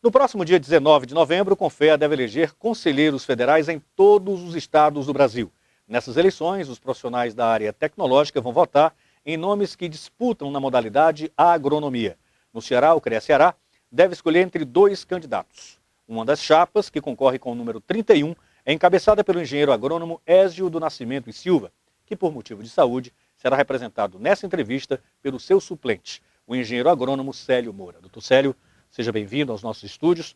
No próximo dia 19 de novembro, o CONFEA deve eleger conselheiros federais em todos os estados do Brasil. Nessas eleições, os profissionais da área tecnológica vão votar em nomes que disputam na modalidade agronomia. No Ceará, o CREA-Ceará deve escolher entre dois candidatos. Uma das chapas, que concorre com o número 31, é encabeçada pelo engenheiro agrônomo Ézio do Nascimento e Silva, que por motivo de saúde será representado nessa entrevista pelo seu suplente, o engenheiro agrônomo Célio Moura. Doutor Célio, seja bem-vindo aos nossos estúdios.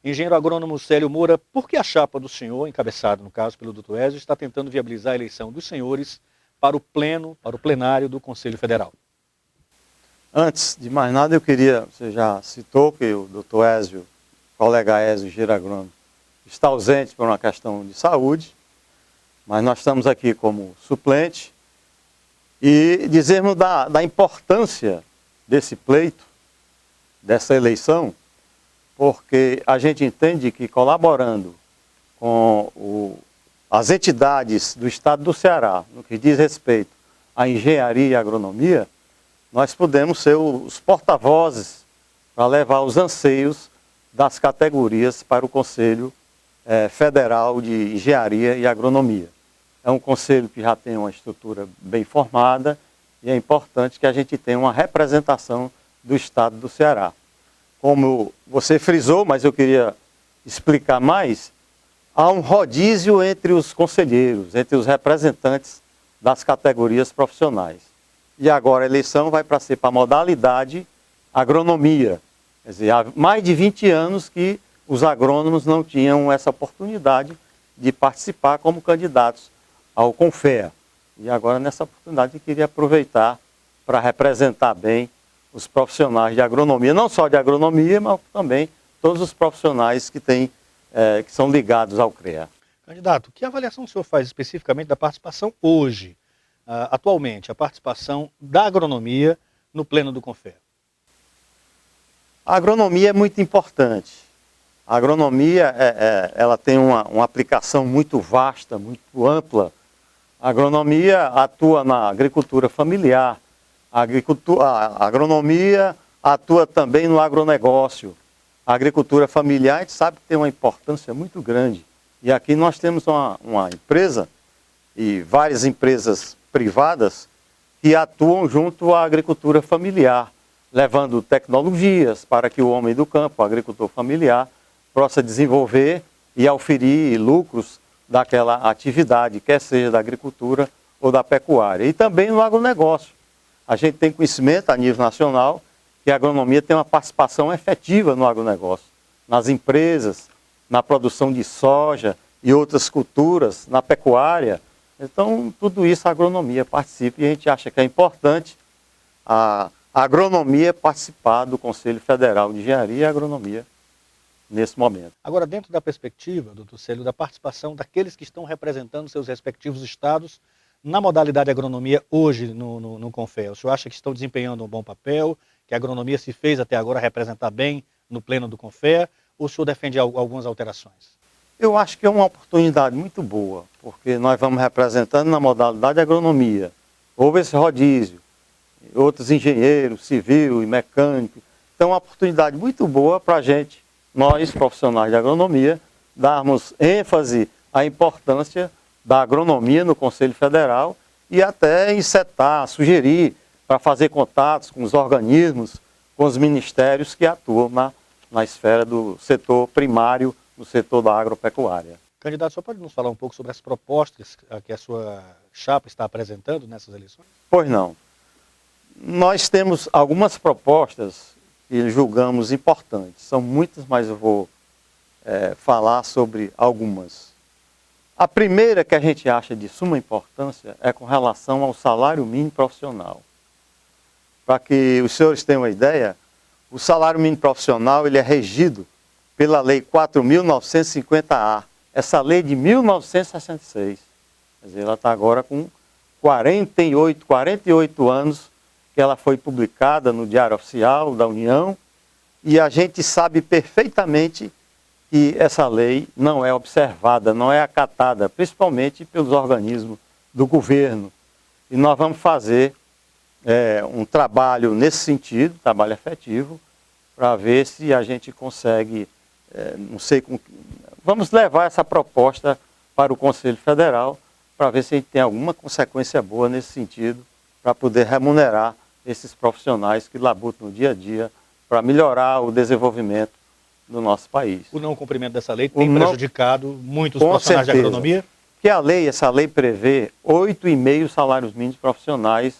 Engenheiro agrônomo Célio Moura, por que a chapa do senhor, encabeçada no caso pelo doutor Ézio, está tentando viabilizar a eleição dos senhores para o plenário do Conselho Federal? Antes de mais nada, eu queria, você já citou que o doutor Ézio, colega Ézio, engenheiro agrônomo, está ausente por uma questão de saúde, mas nós estamos aqui como suplente e dizermos da importância desse pleito, dessa eleição, porque a gente entende que colaborando com as entidades do estado do Ceará, no que diz respeito à engenharia e agronomia, nós podemos ser os porta-vozes para levar os anseios das categorias para o Conselho Federal de Engenharia e Agronomia. É um conselho que já tem uma estrutura bem formada e é importante que a gente tenha uma representação do estado do Ceará. Como você frisou, mas eu queria explicar mais, há um rodízio entre os conselheiros, entre os representantes das categorias profissionais. E agora a eleição vai para ser para a modalidade agronomia. Quer dizer, há mais de 20 anos que os agrônomos não tinham essa oportunidade de participar como candidatos ao CONFEA. E agora, nessa oportunidade, eu queria aproveitar para representar bem os profissionais de agronomia, não só de agronomia, mas também todos os profissionais que são ligados ao CREA. Candidato, que avaliação o senhor faz especificamente da participação hoje, atualmente, a participação da agronomia no pleno do CONFEA? A agronomia é muito importante. A agronomia ela tem uma aplicação muito vasta, muito ampla. A agronomia atua na agricultura familiar, a agronomia atua também no agronegócio. A agricultura familiar, a gente sabe que tem uma importância muito grande. E aqui nós temos uma empresa e várias empresas privadas que atuam junto à agricultura familiar, levando tecnologias para que o homem do campo, o agricultor familiar, possa desenvolver e auferir lucros daquela atividade, quer seja da agricultura ou da pecuária. E também no agronegócio. A gente tem conhecimento a nível nacional que a agronomia tem uma participação efetiva no agronegócio, nas empresas, na produção de soja e outras culturas, na pecuária. Então, tudo isso a agronomia participa e a gente acha que é importante a agronomia participar do Conselho Federal de Engenharia e Agronomia nesse momento. Agora, dentro da perspectiva, doutor Célio, da participação daqueles que estão representando seus respectivos estados na modalidade agronomia hoje no CONFEA, o senhor acha que estão desempenhando um bom papel, que a agronomia se fez até agora representar bem no pleno do CONFEA, ou o senhor defende algumas alterações? Eu acho que é uma oportunidade muito boa, porque nós vamos representando na modalidade agronomia. Houve esse rodízio, outros engenheiros, civil e mecânico. Então é uma oportunidade muito boa para a gente, nós profissionais de agronomia, darmos ênfase à importância da agronomia no Conselho Federal e até encetar, sugerir para fazer contatos com os organismos, com os ministérios que atuam na esfera do setor primário, no setor da agropecuária. Candidato, só pode nos falar um pouco sobre as propostas que a sua chapa está apresentando nessas eleições? Pois não. Nós temos algumas propostas que julgamos importantes. São muitas, mas eu vou falar sobre algumas. A primeira que a gente acha de suma importância é com relação ao salário mínimo profissional. Para que os senhores tenham uma ideia, o salário mínimo profissional ele é regido pela Lei 4.950-A. Essa lei de 1966. Quer dizer, ela está agora com 48 anos que ela foi publicada no Diário Oficial da União e a gente sabe perfeitamente que essa lei não é observada, não é acatada, principalmente pelos organismos do governo. E nós vamos fazer um trabalho nesse sentido, trabalho efetivo, para ver se a gente consegue, não sei, vamos levar essa proposta para o Conselho Federal, para ver se a gente tem alguma consequência boa nesse sentido, para poder remunerar esses profissionais que labutam no dia a dia, para melhorar o desenvolvimento do nosso país. O não cumprimento dessa lei tem prejudicado muitos profissionais de agronomia? Porque essa lei prevê 8,5 salários mínimos profissionais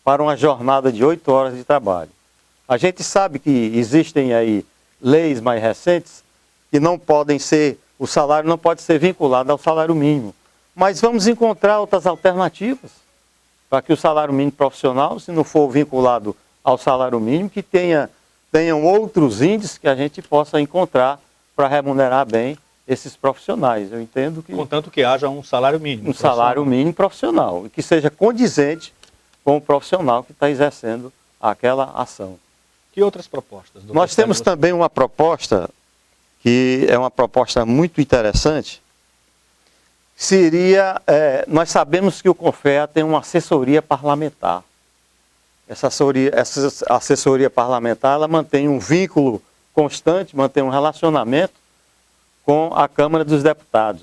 para uma jornada de 8 horas de trabalho. A gente sabe que existem aí leis mais recentes que não podem ser, o salário não pode ser vinculado ao salário mínimo. Mas vamos encontrar outras alternativas para que o salário mínimo profissional, se não for vinculado ao salário mínimo, que tenham outros índices que a gente possa encontrar para remunerar bem esses profissionais. Eu entendo que... Contanto que haja um salário mínimo. Um salário mínimo profissional, e que seja condizente com o profissional que está exercendo aquela ação. Que outras propostas? Nós temos também uma proposta, que é uma proposta muito interessante, seria, nós sabemos que o CONFEA tem uma assessoria parlamentar. Essa assessoria parlamentar, ela mantém um vínculo constante, mantém um relacionamento com a Câmara dos Deputados.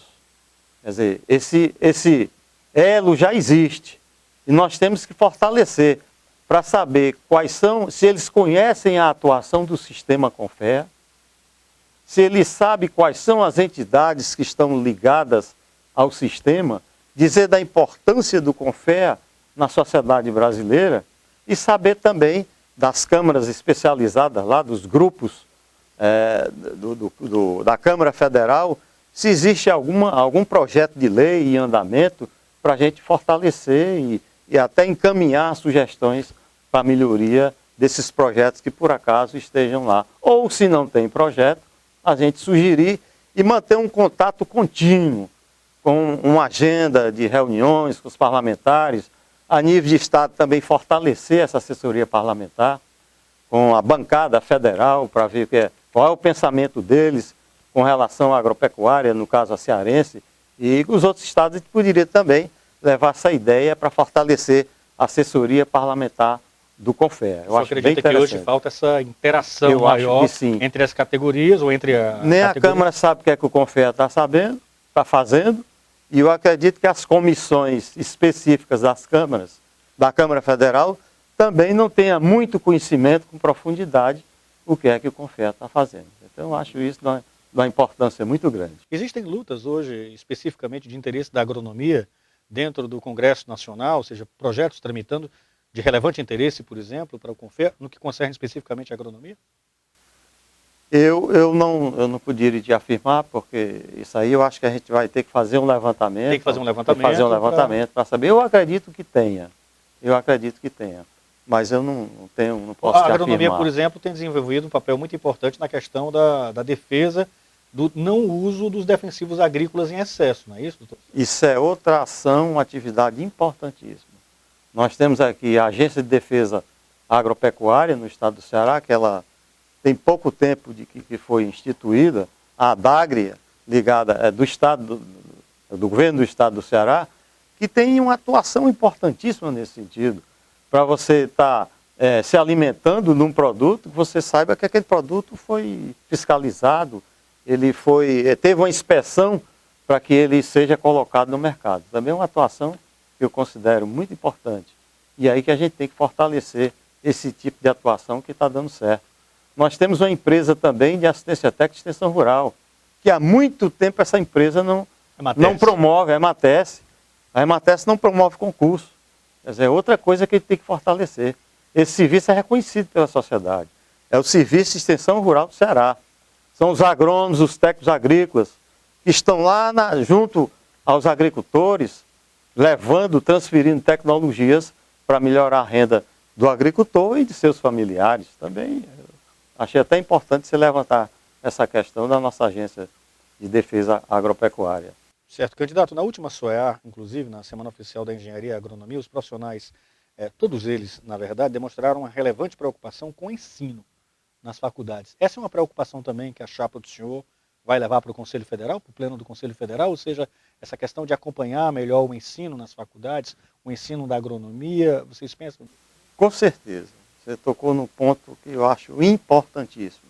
Quer dizer, esse elo já existe e nós temos que fortalecer para saber quais são, se eles conhecem a atuação do sistema CONFEA, se eles sabem quais são as entidades que estão ligadas ao sistema, dizer da importância do CONFEA na sociedade brasileira e saber também das câmaras especializadas lá, dos grupos da Câmara Federal, se existe algum projeto de lei em andamento para a gente fortalecer e até encaminhar sugestões para a melhoria desses projetos que por acaso estejam lá. Ou se não tem projeto, a gente sugerir e manter um contato contínuo com uma agenda de reuniões com os parlamentares, a nível de Estado também fortalecer essa assessoria parlamentar, com a bancada federal, para ver qual é o pensamento deles com relação à agropecuária, no caso a cearense, e os outros estados a gente poderia também levar essa ideia para fortalecer a assessoria parlamentar do CONFEA. Eu acho acredita que hoje falta essa interação maior entre as categorias ou entre a Nem a Câmara sabe o que é que o CONFEA está sabendo, está fazendo, e eu acredito que as comissões específicas das câmaras, da Câmara Federal, também não tenham muito conhecimento com profundidade o que é que o CONFEA está fazendo. Então eu acho isso de uma importância muito grande. Existem lutas hoje, especificamente de interesse da agronomia, dentro do Congresso Nacional, ou seja, projetos tramitando de relevante interesse, por exemplo, para o CONFEA, no que concerne especificamente à agronomia? Eu não poderia te afirmar, porque isso aí eu acho que a gente vai ter que fazer um levantamento. Tem que fazer um levantamento. Para saber. Eu acredito que tenha. Mas eu não posso te afirmar. A agronomia, por exemplo, tem desenvolvido um papel muito importante na questão da defesa do não uso dos defensivos agrícolas em excesso, não é isso, doutor? Isso é outra ação, uma atividade importantíssima. Nós temos aqui a Agência de Defesa Agropecuária no estado do Ceará, que ela tem pouco tempo de que foi instituída, a ADAGRE, ligada do governo do estado do Ceará, que tem uma atuação importantíssima nesse sentido. Para você estar se alimentando num produto, você saiba que aquele produto foi fiscalizado, teve uma inspeção para que ele seja colocado no mercado. Também é uma atuação que eu considero muito importante. E aí que a gente tem que fortalecer esse tipo de atuação que está dando certo. Nós temos uma empresa também de assistência técnica e extensão rural, que há muito tempo essa empresa não promove, a EMATES. A EMATES não promove concurso. Quer dizer, é outra coisa que a gente tem que fortalecer. Esse serviço é reconhecido pela sociedade. É o Serviço de Extensão Rural do Ceará. São os agrônomos, os técnicos agrícolas, que estão lá junto aos agricultores, transferindo tecnologias para melhorar a renda do agricultor e de seus familiares. Também achei até importante se levantar essa questão da nossa Agência de Defesa Agropecuária. Certo, candidato, na última SOEA, inclusive, na Semana Oficial da Engenharia e Agronomia, os profissionais, todos eles, na verdade, demonstraram uma relevante preocupação com o ensino nas faculdades. Essa é uma preocupação também que a chapa do senhor vai levar para o Conselho Federal, para o pleno do Conselho Federal, ou seja, essa questão de acompanhar melhor o ensino nas faculdades, o ensino da agronomia, vocês pensam? Com certeza. você tocou num ponto que eu acho importantíssimo.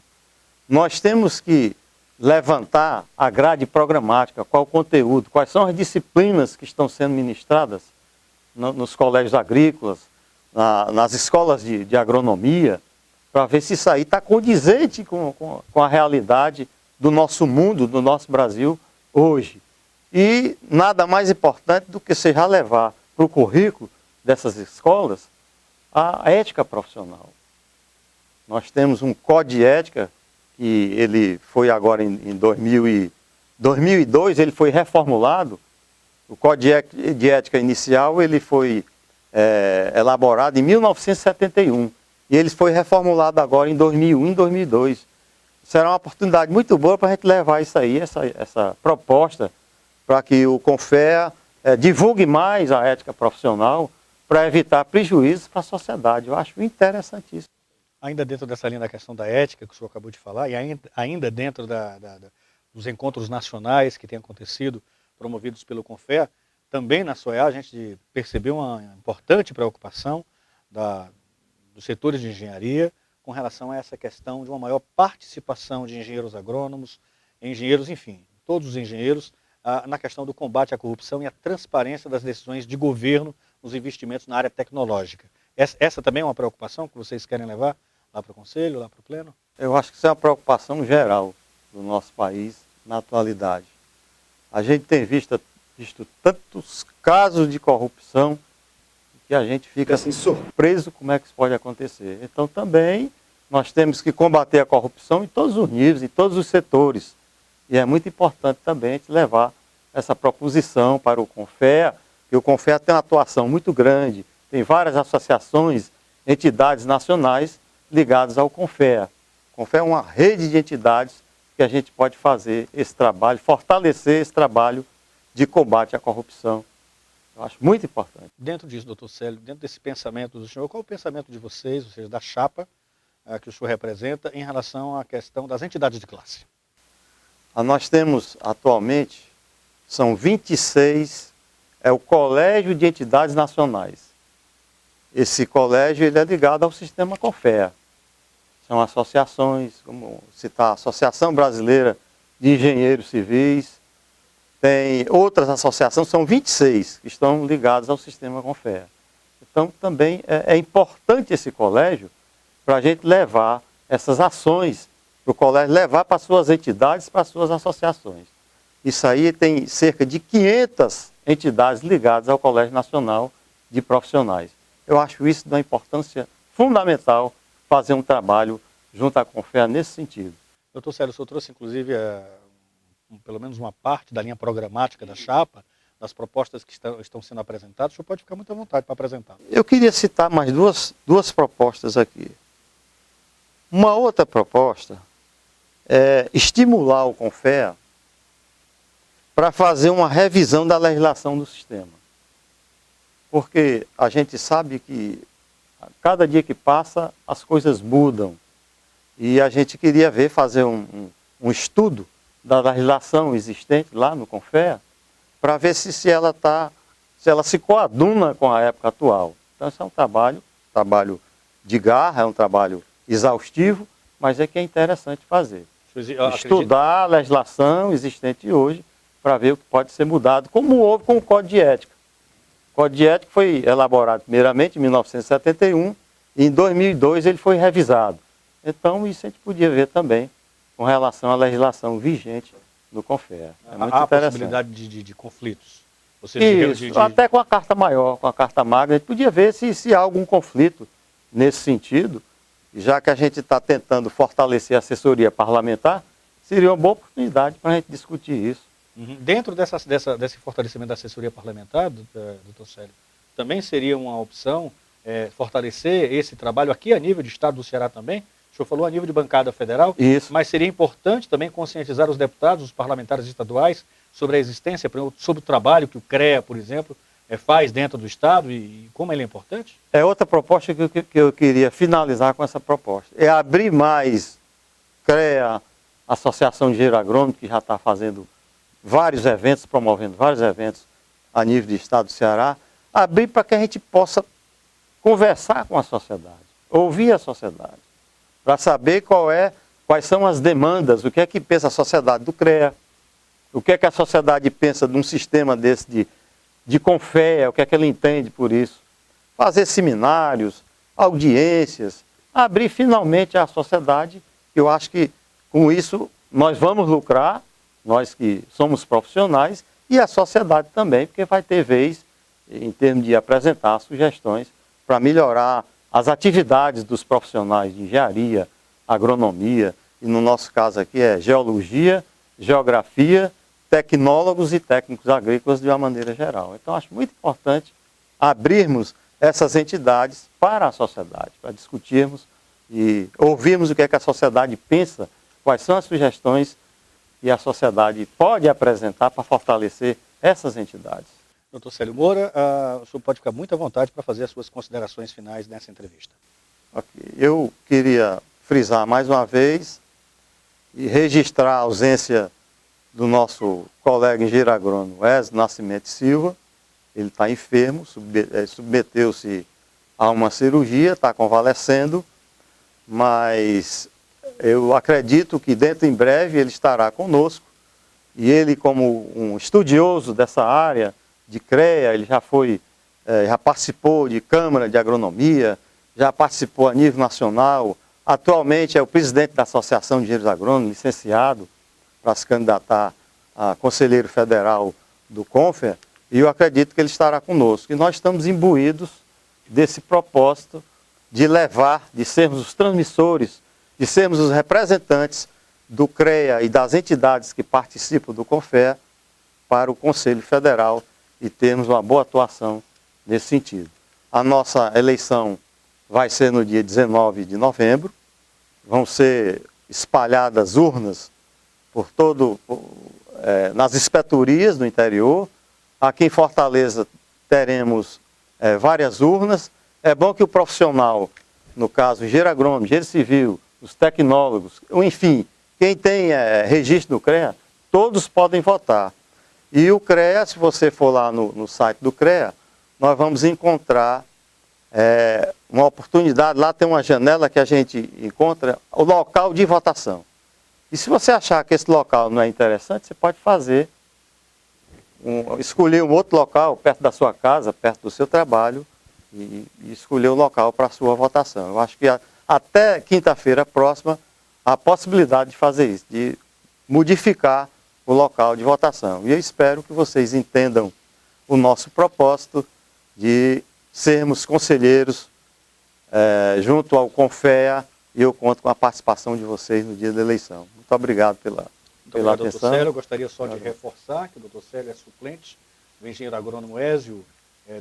Nós temos que levantar a grade programática, qual o conteúdo, quais são as disciplinas que estão sendo ministradas nos colégios agrícolas, nas escolas de agronomia, para ver se isso aí está condizente com a realidade do nosso mundo, do nosso Brasil hoje. E nada mais importante do que você já levar para o currículo dessas escolas a ética profissional. Nós temos um código de ética, que ele foi agora em 2002, ele foi reformulado. O Código de Ética inicial ele foi elaborado em 1971 e ele foi reformulado agora em 2001 e 2002. Será uma oportunidade muito boa para a gente levar isso aí, essa proposta, para que o CONFEA divulgue mais a ética profissional para evitar prejuízos para a sociedade. Eu acho interessantíssimo. Ainda dentro dessa linha da questão da ética que o senhor acabou de falar, e ainda dentro dos encontros nacionais que têm acontecido, promovidos pelo CONFEA, também na SOEA a gente percebeu uma importante preocupação dos setores de engenharia com relação a essa questão de uma maior participação de engenheiros agrônomos, engenheiros, enfim, todos os engenheiros, na questão do combate à corrupção e à transparência das decisões de governo nos investimentos na área tecnológica. Essa também é uma preocupação que vocês querem levar lá para o Conselho, lá para o Pleno? Eu acho que isso é uma preocupação geral do nosso país na atualidade. A gente tem visto tantos casos de corrupção que a gente fica assim surpreso como é que isso pode acontecer. Então também nós temos que combater a corrupção em todos os níveis, em todos os setores. E é muito importante também a gente levar essa proposição para o CONFEA, que o CONFEA tem uma atuação muito grande, tem várias associações, entidades nacionais ligadas ao CONFEA. O CONFEA é uma rede de entidades que a gente pode fazer esse trabalho, fortalecer esse trabalho de combate à corrupção. Eu acho muito importante. Dentro disso, doutor Célio, dentro desse pensamento do senhor, qual é o pensamento de vocês, ou seja, da chapa que o senhor representa, em relação à questão das entidades de classe? Nós temos atualmente, são 26, é o Colégio de Entidades Nacionais. Esse colégio ele é ligado ao sistema CONFEA. São associações, como citar a Associação Brasileira de Engenheiros Civis, tem outras associações, são 26 que estão ligadas ao sistema CONFEA. Então também é importante esse colégio para a gente levar essas ações, para o colégio levar para suas entidades, para suas associações. Isso aí tem cerca de 500 entidades ligadas ao Colégio Nacional de Profissionais. Eu acho isso de uma importância fundamental, fazer um trabalho junto à CONFEA nesse sentido. Doutor Célio, o senhor trouxe inclusive pelo menos uma parte da linha programática da chapa, das propostas que estão sendo apresentadas. O senhor pode ficar muito à vontade para apresentar. Eu queria citar mais duas propostas aqui. Uma outra proposta é estimular o CONFEA para fazer uma revisão da legislação do sistema. Porque a gente sabe que cada dia que passa as coisas mudam. E a gente queria fazer um estudo da legislação existente lá no CONFEA para ver se ela se coaduna com a época atual. Então esse é um trabalho de garra, é um trabalho exaustivo, mas é que é interessante fazer. Estudar a legislação existente hoje para ver o que pode ser mudado, como houve com o Código de Ética. O Código de Ética foi elaborado primeiramente em 1971 e em 2002 ele foi revisado. Então isso a gente podia ver também com relação à legislação vigente no CONFEA. É muito há interessante. Possibilidade de conflitos? Ou seja, isso, até com a Carta Maior, com a Carta Magna, a gente podia ver se há algum conflito nesse sentido. Já que a gente está tentando fortalecer a assessoria parlamentar, seria uma boa oportunidade para a gente discutir isso. Dentro desse fortalecimento da assessoria parlamentar, doutor Célio, também seria uma opção fortalecer esse trabalho aqui a nível de Estado do Ceará também? O senhor falou a nível de bancada federal, isso. Mas seria importante também conscientizar os deputados, os parlamentares estaduais, sobre a existência, sobre o trabalho que o CREA, por exemplo, faz dentro do Estado e como ele é importante? É outra proposta que eu queria finalizar com essa proposta. É abrir mais CREA, Associação de Engenheiro Agrônomo, que já está fazendo vários eventos, promovendo vários eventos a nível do Estado do Ceará, abrir para que a gente possa conversar com a sociedade. ouvir a sociedade, para saber quais são as demandas, o que é que pensa a sociedade do CREA, o que é que a sociedade pensa de um sistema desse de Confea, o que é que ela entende por isso. Fazer seminários, audiências, abrir finalmente a sociedade. Eu acho que com isso nós vamos lucrar, nós que somos profissionais, e a sociedade também, porque vai ter vez em termos de apresentar sugestões para melhorar as atividades dos profissionais de engenharia, agronomia, e no nosso caso aqui é geologia, geografia, tecnólogos e técnicos agrícolas de uma maneira geral. Então acho muito importante abrirmos essas entidades para a sociedade, para discutirmos e ouvirmos o que é que a sociedade pensa, quais são as sugestões que a sociedade pode apresentar para fortalecer essas entidades. Dr. Célio Moura, o senhor pode ficar muito à vontade para fazer as suas considerações finais nessa entrevista. Okay. Eu queria frisar mais uma vez e registrar a ausência do nosso colega engenheiro agrônomo Wesley Nascimento Silva. Ele está enfermo, submeteu-se a uma cirurgia, está convalescendo, mas eu acredito que dentro em breve ele estará conosco. E ele, como um estudioso dessa área de CREA, ele já participou de Câmara de Agronomia, já participou a nível nacional, atualmente é o presidente da Associação de Engenheiros Agrônomos, licenciado para se candidatar a conselheiro federal do CONFEA, e eu acredito que ele estará conosco. E nós estamos imbuídos desse propósito de levar, de sermos os transmissores, de sermos os representantes do CREA e das entidades que participam do CONFEA para o Conselho Federal e termos uma boa atuação nesse sentido. A nossa eleição vai ser no dia 19 de novembro, vão ser espalhadas urnas nas inspetorias do interior. Aqui em Fortaleza teremos várias urnas. É bom que o profissional, no caso, engenheiro agrônomo, engenheiro civil, os tecnólogos, enfim, quem tem registro no CREA, todos podem votar. E o CREA, se você for lá no site do CREA, nós vamos encontrar uma oportunidade, lá tem uma janela que a gente encontra o local de votação. E se você achar que esse local não é interessante, você pode escolher um outro local perto da sua casa, perto do seu trabalho, e escolher o local para a sua votação. Eu acho que até quinta-feira próxima, há a possibilidade de fazer isso, de modificar o local de votação. E eu espero que vocês entendam o nosso propósito de sermos conselheiros junto ao CONFEA, e eu conto com a participação de vocês no dia da eleição. Muito obrigado pela atenção. Dr. Célio, eu gostaria só de reforçar que o Dr. Célio é suplente do engenheiro agrônomo Ézio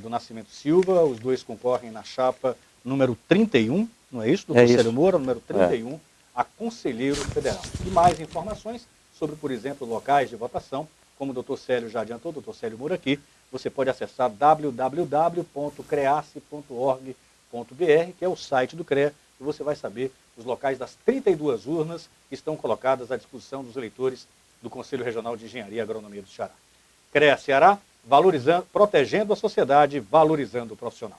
do Nascimento Silva. Os dois concorrem na chapa número 31, não é isso, Dr. Célio Moura, número 31, a conselheiro federal. E mais informações sobre, por exemplo, locais de votação, como o Dr. Célio já adiantou, o Dr. Célio Moura aqui, você pode acessar www.creace.org.br, que é o site do CREA, e você vai saber os locais das 32 urnas que estão colocadas à disposição dos eleitores do Conselho Regional de Engenharia e Agronomia do Ceará. CREA Ceará, protegendo a sociedade, valorizando o profissional.